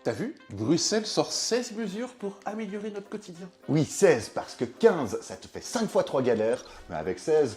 T'as vu? Bruxelles sort 16 mesures pour améliorer notre quotidien. Oui, 16, parce que 15, ça te fait 5 fois 3 galères, mais avec 16,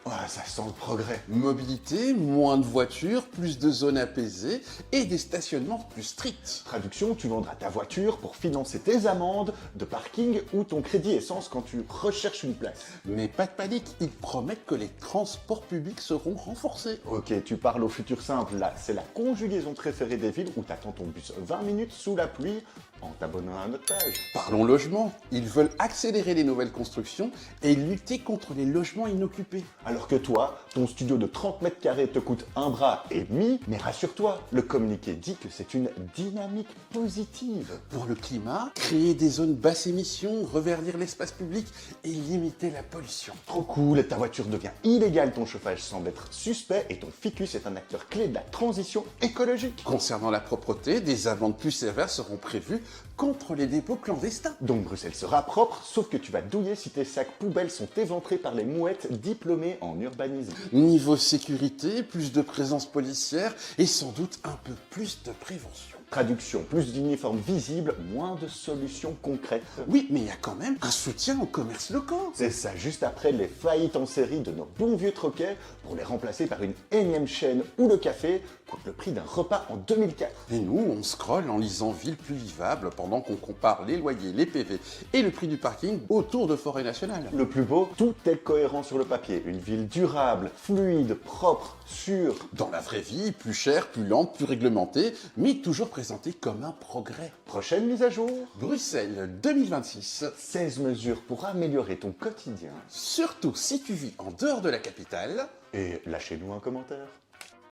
ouais, ça sent le progrès. Mobilité, moins de voitures, plus de zones apaisées et des stationnements plus stricts. Traduction, tu vendras ta voiture pour financer tes amendes de parking ou ton crédit essence quand tu recherches une place. Mais pas de panique, ils promettent que les transports publics seront renforcés. Ok, tu parles au futur simple, là, c'est la conjugaison préférée des villes où t'attends ton bus 20 minutes sous la pluie en t'abonnant à notre page. Parlons logement, ils veulent accélérer les nouvelles constructions et lutter contre les logements inoccupés. Alors que toi, ton studio de 30 mètres carrés te coûte un bras et demi, mais rassure-toi, le communiqué dit que c'est une dynamique positive. Pour le climat, créer des zones basse émission, reverdir l'espace public et limiter la pollution. Trop cool, ta voiture devient illégale, ton chauffage semble être suspect et ton ficus est un acteur clé de la transition écologique. Concernant la propreté, des amendes plus sévères seront prévues contre les dépôts clandestins. Donc Bruxelles sera propre, sauf que tu vas douiller si tes sacs poubelles sont éventrés par les mouettes diplômées en urbanisme. Niveau sécurité, plus de présence policière et sans doute un peu plus de prévention. Traduction, plus d'uniformes visibles, moins de solutions concrètes. Oui, mais il y a quand même un soutien aux commerces locaux. C'est ça, juste après les faillites en série de nos bons vieux troquets pour les remplacer par une énième chaîne où le café coûte le prix d'un repas en 2004. Et nous, on scrolle en lisant Ville plus vivable pendant qu'on compare les loyers, les PV et le prix du parking autour de Forêt Nationale. Le plus beau, tout est cohérent sur le papier. Une ville durable, fluide, propre, sûre. Dans la vraie vie, plus chère, plus lente, plus réglementée, mais toujours présentée comme un progrès. Prochaine mise à jour, Bruxelles 2026. 16 mesures pour améliorer ton quotidien. Surtout si tu vis en dehors de la capitale. Et lâchez-nous un commentaire.